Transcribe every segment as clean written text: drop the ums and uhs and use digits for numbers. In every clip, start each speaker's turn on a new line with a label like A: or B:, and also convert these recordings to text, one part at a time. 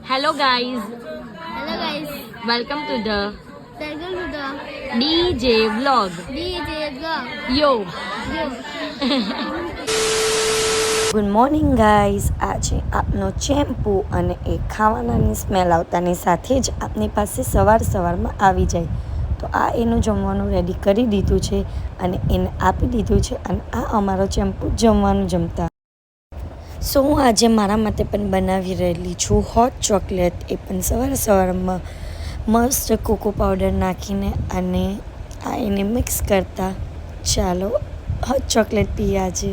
A: Hello guys,
B: Hello guys,
A: welcome to the
B: welcome to the
A: DJ vlog.
B: DJ vlog.
A: Yo.
B: Yo.
C: Good morning guys. આજે આપનો ચેમ્પુ અને એ ખાવાનાની smell આવતાની સાથે જ આપની પાસે સવારમાં આવી જાય. તો આ એનું જમવાનું રેડી કરી દીધું છે અને એને આપી દીધું છે અને આ અમારો ચેમ્પુ જમવાનું જમતા. સો હું આજે મારા માટે પણ બનાવી રહેલી છું હોટ ચોકલેટ, એ પણ સવારમાં મસ્ત કોકો પાવડર નાખીને અને આ એને મિક્સ કરતા. ચાલો હોટ ચોકલેટ પીએ આજે.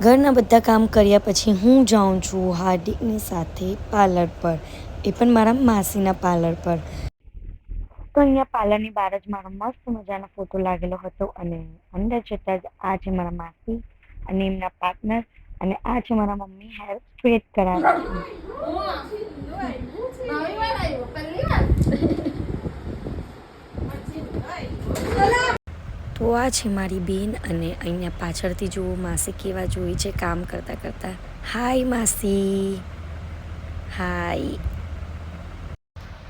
C: ઘરના બધા કામ કર્યા પછી હું જાઉં છું હાર્દિકની સાથે પાર્લર પર, એ પણ મારા માસીના પાર્લર પર. તો અહીંયા પાર્લરની બહાર જ મારો મસ્ત મજાનો ફોટો લાગેલો હતો અને અંદર જતાં જ આ છે મારા માસી અને એમના પાર્ટનર અને આ છે મારા મમ્મી હેર સ્ટ્રેટ કરાવે છે. તો આ છે મારી બેન અને અહીંયા પાછળથી જુઓ માસી કેવા જોઈ છે કામ કરતાં. હાય માસી, હાય.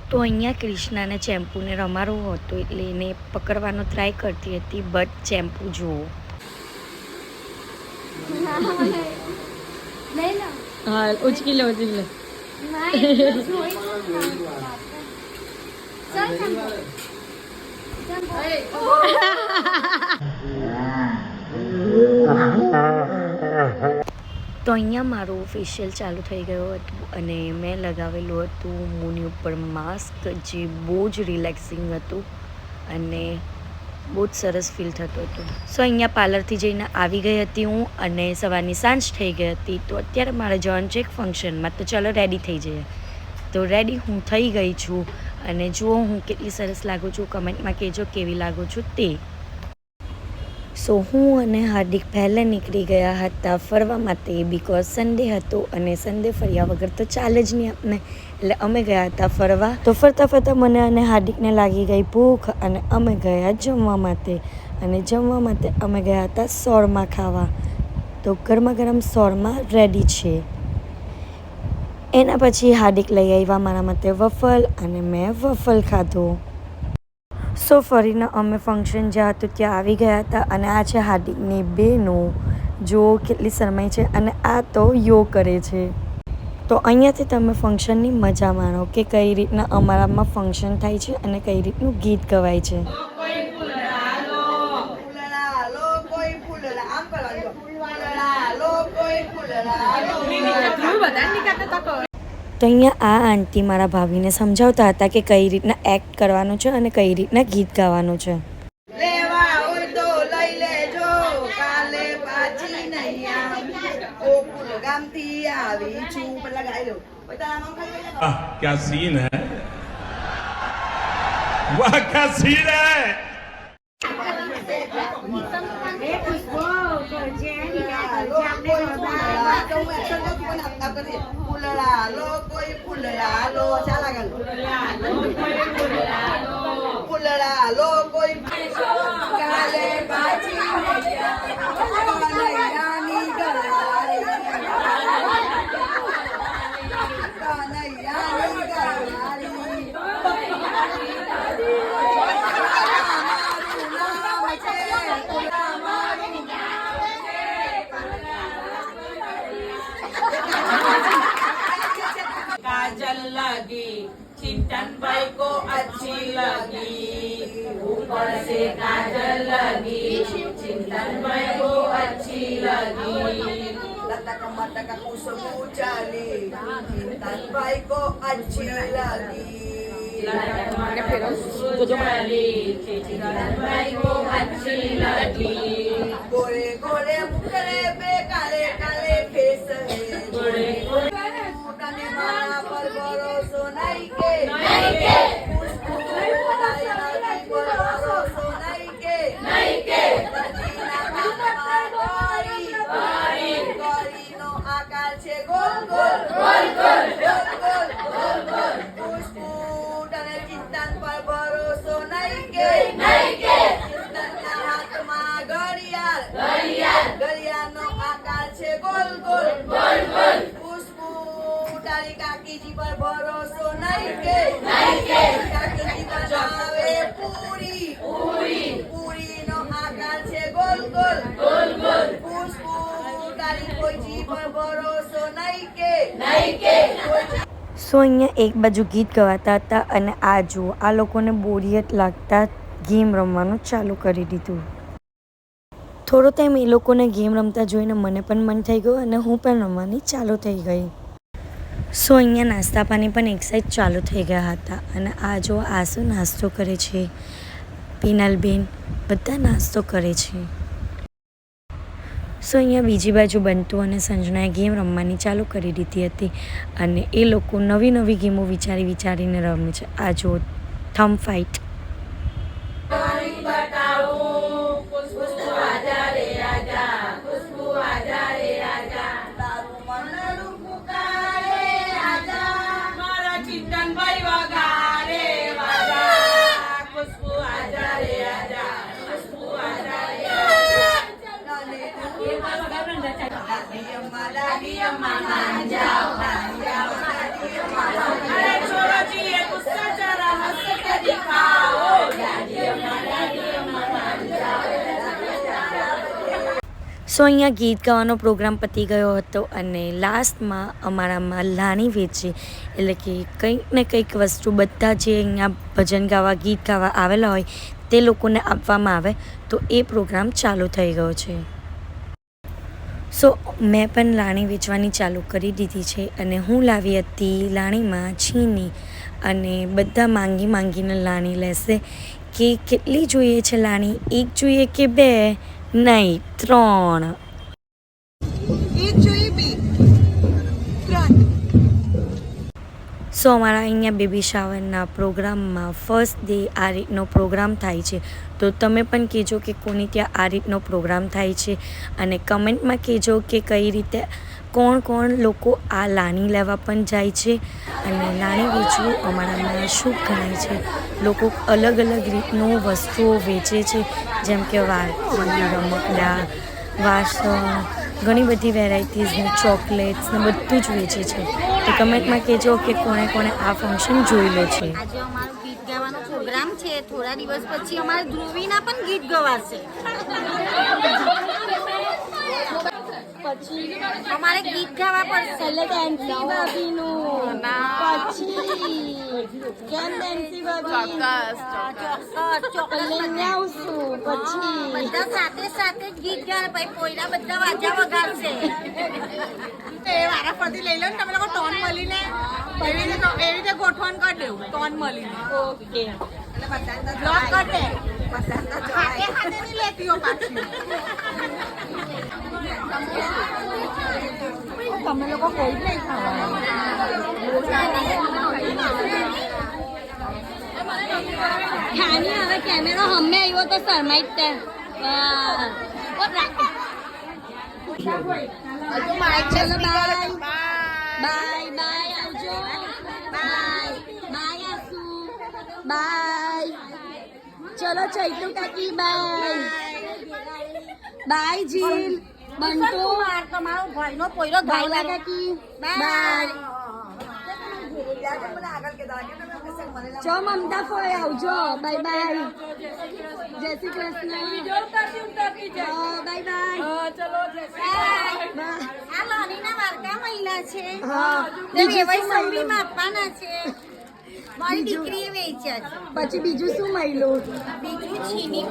C: તો અહીંયા ક્રિષ્નાને ચેમ્પુને રમાડવો હતો એટલે એને પકડવાનો ટ્રાય કરતી હતી, બટ ચેમ્પુ જુઓ.
A: હા, ઉચકી લો.
C: તો અહીંયા મારું ફેશિયલ ચાલુ થઈ ગયું હતું અને મેં લગાવેલું હતું મોંની ઉપર માસ્ક, જે બહુ જ રિલેક્સિંગ હતું અને બહુ જ સરસ ફીલ થતું હતું. સો અહીંયા પાર્લરથી જઈને આવી ગઈ હતી હું અને સવારની સાંજ થઈ ગઈ હતી. તો અત્યારે મારે જવાનું છે એક ફંક્શનમાં, તો ચાલો રેડી થઈ જઈએ. તો રેડી હું થઈ ગઈ છું અને જુઓ હું કેટલી સરસ લાગું છું. કમેન્ટમાં કહેજો કેવી લાગું છું તે. સો હું અને હાર્દિક પહેલાં નીકળી ગયા હતા ફરવા માટે, બિકોઝ સન્ડે હતો અને સન્ડે ફર્યા વગર તો ચાલે જ નહીં આપણે, એટલે અમે ગયા હતા ફરવા. તો ફરતા મને અને હાર્દિકને લાગી ગઈ ભૂખ અને અમે ગયા જમવા માટે અને જમવા માટે અમે ગયા હતા શોરમા ખાવા. તો ગરમા ગરમ શોરમા રેડી છે. એના પછી હાર્દિક લઈ આવ્યા મારા માટે વફલ અને મેં વફલ ખાધો. સો ફરીને અમે ફંક્શન જ્યાં હતું ત્યાં આવી ગયા હતા અને આ છે હાર્દિકની બેનો, જો કેટલી શરમાઈ છે અને આ તો યો કરે છે. તો અહીંયાથી તમે ફંક્શનની મજા માણો કે કઈ રીતના અમારામાં ફંક્શન થાય છે અને કઈ રીતનું ગીત ગવાય છે. તો અહીંયા આ આંટી મારા ભાભીને સમજાવતા હતા કે કઈ રીતના એક્ટ કરવાનું છે અને કઈ રીતના ગીત ગાવાનું છે.
D: क्या सीन है, वाह क्या सीन है.
E: काजल लगी चिंतन भाई को अच्छी लगी, ऊपर से काजल लगी चिंतन भाई को अच्छी लगी, लटक मटक खुशबू चली चिंतन भाई को अच्छी लगी, लटक मटक खुशबू चली चिंतन भाई को अच्छी लगी, गोरे गोरे मुखड़े पे काले काले फेस है, गोरे गोरे माला पर भरोसो नहीं के खुशबू पर भरोसो नहीं के रचीना कानमा गौरी नो आकार छे गोल खुशबू तने चिंतन पर भरोसो नहीं के चिंतन ना हाथ में घड़ियाल नो आकार छे गोल खुशबू तारी काकी किसी पर भरोसो नहीं के प्रकृति बनावे पूरी पूरी नो आकार છે ગોલ ગોલ પુષ્પ ઉડાડી કોઈ જી પર ભરોસો નહીં કે
C: સો અહીંયા એક બાજુ ગીત ગવાતા હતા અને આ જુઓ આ લોકોને બોરિયત લાગતા ગેમ રમવાનું ચાલુ કરી દીધું. થોડો ટાઈમ એ લોકોને ગેમ રમતા જોઈને મને પણ મન થઈ ગયું અને હું પણ રમવાની ચાલુ થઈ ગઈ. સો અહીંયા નાસ્તા પાણી પણ એક સાઈડ ચાલુ થઈ ગયા હતા અને આ જો આસુ નાસ્તો કરે છે, પિનલબેન બધા નાસ્તો કરે છે. સો અહીંયા બીજી બાજુ બંતુ અને સંજનાએ ગેમ રમવાની ચાલુ કરી દીધી હતી અને એ લોકો નવી નવી ગેમો વિચારીને રમે છે. આ જો થમ ફાઇટ.
E: મારા ચિંતનભાઈ વગાડે વાજા ખુશ્બુ આજા રે આજા ખુશ્બુ આજા રે દાદી અમ્મા मान जाओ अरे छोड़ो जी ये गुस्सा जरा हंस के दिखाओ दादी अम्मा मान जाओ.
C: સો અહીંયા ગીત ગાવાનો પ્રોગ્રામ પતી ગયો હતો અને લાસ્ટમાં અમારામાં લાણી વેચે એટલે કે કંઈક ને કંઈક વસ્તુ બધા જે અહીંયા ભજન ગાવા ગીત ગાવા આવેલા હોય તે લોકોને આપવામાં આવે તો એ પ્રોગ્રામ ચાલુ થઈ ગયો છે. સો મેં પણ લાણી વેચવાની ચાલુ કરી દીધી છે અને હું લાવી હતી લાણીમાં છીની અને બધા માંગીને લાણી લેશે કે કેટલી જોઈએ છે લાણી, એક જોઈએ કે બે, નહીં 3. સો અમારા અહીંયા બેબી શાવરના પ્રોગ્રામમાં ફર્સ્ટ ડે આ રીતનો પ્રોગ્રામ થાય છે તો તમે પણ કહેજો કે કોની ત્યાં આ રીતનો પ્રોગ્રામ થાય છે અને કમેન્ટમાં કહેજો કે કઈ રીતે કોણ લોકો આ લાણી લેવા પણ જાય છે અને લાણી વેચવું અમારામાં શુભ ગણાય છે. લોકો અલગ અલગ રીતનું વસ્તુઓ વેચે છે જેમ કે વાટકી, રમકડા, વાસણ, ઘણી બધી વેરાયટીઝની ચોકલેટ્સ ને બધું જ વેચે છે. તો કમેન્ટમાં કહેજો કે કોણે આ ફંક્શન જોઈ લે છે.
F: આજે અમારો ગીત ગાવાનો પ્રોગ્રામ છે. થોડા દિવસ પછી અમારે ધ્રુવીના પણ ગીત ગવાશે. પછી અમારે ગીત ગાવા પડશે.
A: ડેન્સી ભાભીનું પછી કેમ ડેન્સી ભાભી લઈને આવશું પછી
F: બધા સાથે જ ગીત ગાય. પછી કોઈના બધા વાજા વગાડશે.
E: વારા ફરતી લઈ લો ને તમે લોકો ટોન મળીને એવી રીતે ગોઠવણ કરી દેવું. ટોન મળીને
A: ઓકે
E: બ્લોક કરી દે. હાથે નહીં લેતી હો પાછી.
A: તમે લોકો કોઈ જ નહીં ખાવાની હવે કેમેરો હમે આવ્યો તો શરમાઈ જ તે ચલો બાય આવજો. Bye Asu, bye. ચલો ચૈતુ કાકી બાય જીલ, બંટુ,
F: તમારો ભાઈનો પોયરો
A: ભાઈલા કાકી બાય. ચો મમતા ફોય આવજો. બાય જય શ્રી કૃષ્ણ. બાય
F: આ લોનીના વાર્તા મહિલા છે.
A: બીજું
F: વેવાઈ
A: શું મળ્યું?
F: સંબીમાં આપવાના છે. મારી દીકરીએ વેચ્યા છે.
A: પછી બીજું શું મળ્યું?
F: બીજું છીની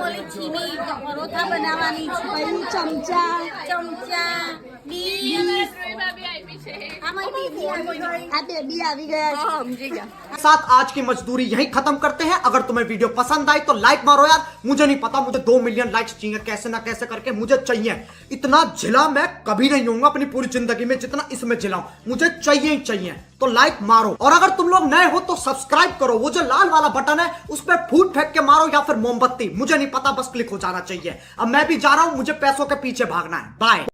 F: પરોઠા બનાવવાની છે.
A: પછી ચમચા,
F: ડીશ. આમાં બેબી આવી ગઈ.
A: આ બેબી આવી ગયા છે.
G: साथ आज की मजदूरी यहीं खत्म करते हैं. अगर तुम्हें वीडियो पसंद आई तो लाइक मारो यार. मुझे नहीं पता, मुझे 2 मिलियन लाइक्स चाहिए कैसे ना कैसे करके. मुझे चाहिए. इतना झिला मैं कभी नहीं होऊंगा अपनी पूरी जिंदगी में जितना इसमें झिला हूं. मुझे चाहिए ही चाहिए. तो लाइक मारो और अगर तुम लोग नए हो तो सब्सक्राइब करो. वो जो लाल वाला बटन है उस पर फूट फेंक के मारो या फिर मोमबत्ती, मुझे नहीं पता, बस क्लिक हो जाना चाहिए. अब मैं भी जा रहा हूं, मुझे पैसों के पीछे भागना है. बाय.